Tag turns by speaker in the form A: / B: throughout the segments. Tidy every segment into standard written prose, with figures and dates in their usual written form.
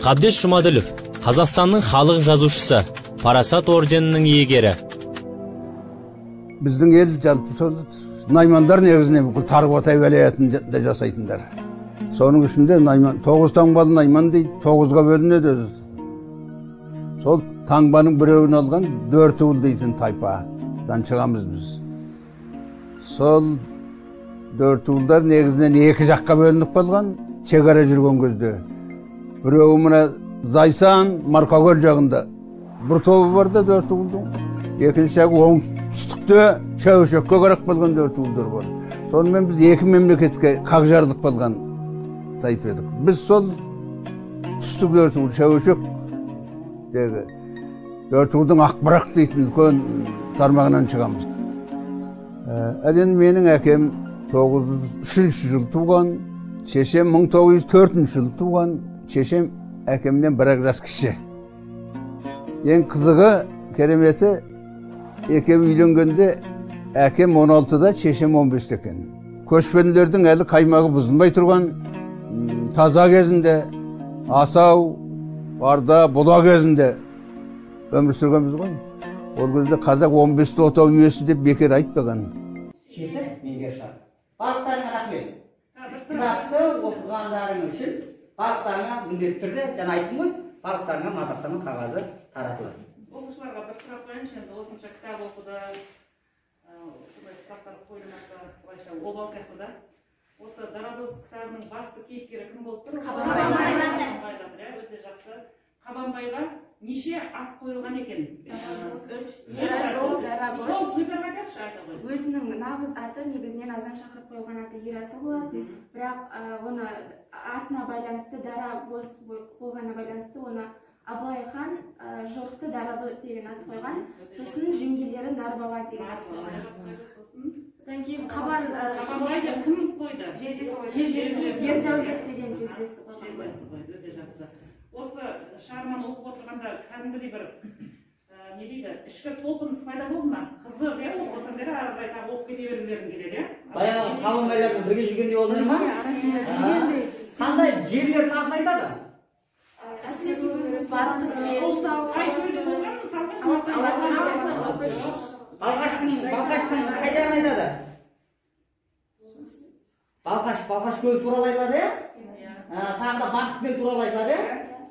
A: Қабдеш Жұмаділов, Қазақстанның халық жазушысы, Парасат орденінің иегері.
B: Біздің ел жалпы сол наймандар негізіне бүкіл Тарбағатай уәлаятында жасайтындар. Соның ішінде 9 таңбалы найман дейді, 9-ға бөлінеді өзі. Сол таңбаның біреуін алған 4 ұл дейтін тайпадан шығамыз біз. Сол 4 ұлдар негізінен 2 жаққа бөлініп қалған, шекара жүрген кезде. Біреуі мына Зайсан, Марқакөл жағында бір тобы бар да 4 ұлдың. Екінші жағы оңтүстікте Чәушекке қарап қалған 4 ұлдар бар. Сонымен біз 2 мемлекетке қақжарлық қалған тайп едік. Біз сол түстік 4 ұл, Чәушек дегі 4 ұлдың Ақбырақ дейтін үлкен тармағынан шығамыз. Әден менің әкем 903 жыл туған, шешем 1904 жыл туған, шешем әкемнен бір жас кіші. Ең қызығы, кереметі, екеуі үйленгенде әкем 16-да, шешем 15-те екен. Көшпенділердің әлі қаймағы бұзылмай тұрған, таза кезінде, асау, барда, бұла кезінде өмір сүргенбіз ғой. Ол кезде қазақ 15-те отау үйесі деп бекер айтпаған.
C: Жетіп, менге шар. Балықтарыңа рахмет. Сұрақты оқығандарың үшін балықтарыңа міндетті түрде, жаңа айттым ғой, балықтарыңа мазақтама қағазы таратылады.
D: Оқушыларға бір сұрақ қояйыншы, енді осынша кітап оқыды, осындай сұрақтар қойылмаса, былайша обал сияқты да. Осы Дарабоз кітабының басты кейіпкері кім болып тұр? Қабанбай. Өте жақсы. Қабанбайға неше ат қойылған екен? 3. Сол сөздерді айтайықшы, айта ғой.
E: Өзінің нағыз аты негізінен азан шақырып қойылған аты Ерасыл болатын. Бірақ оны атына байланысты, Дарабоз болғанына байланысты оны Абылай хан жорықты Дарабоз деген ат қойған, сосын жеңгелері Нарбала деген ат қойған. Одан кейін
D: Қабанбайды кім қойды?
E: Жездесі, Ердәулет деген жездесі қойған.
D: Өте жақсы. Осы шығарманы оқып отырғанда кәдімгідей бір не дейді, ішкі толқыныс пайда болды ма? Қызық, оқып отырсаң бері ары қарай тағы оқып кете бергілерің келеді, иә?
C: Баяғы Қабанбайлармен бірге жүргендей болдыңдар ма? Қандай жерлердің атын айтады? Балқаштың қайдағын айтады? Балқаш көлі туралы айтады, иә? Тағы да Бақытбел туралы айтады, иә?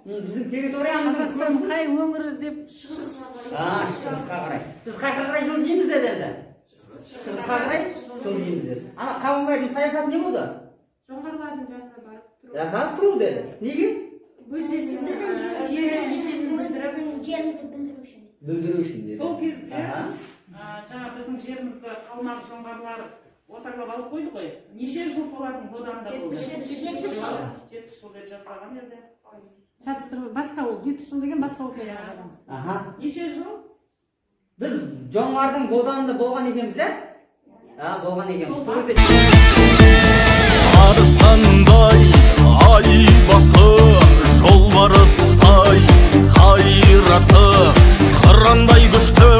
C: Біздің территориямыз
F: Қазақстан қай өңірі деп
C: шығысқа қарай. Біз қайға қарай жылжимыз деді енді? Шығысқа қарай жылжимыз деді. Ана Қабанбайдың саясаты не болды?
E: Жоңғарлардың жанына барып тұру.
C: Барып тұру деді. Неге?
E: Біздің жерімізді
C: білдіру үшін деді.
D: Сол кезде жаңа біздің жерімізді қалмақ жоңғарлар отарлап алып қойды ғой. Неше жыл солардың боданында болды?
E: 70 жыл.
D: 70 жыл деп жазылған еді.
F: шатыстырып басқа ол 70 жыл деген басқа оқиғаға байланысты.
D: Неше жыл?
C: Біз жоңғардың боданында болған екенбіз, ә? Болған екенбіз.
G: Арыстандай айбаты, жолбарыстай қайраты, қырандай күшті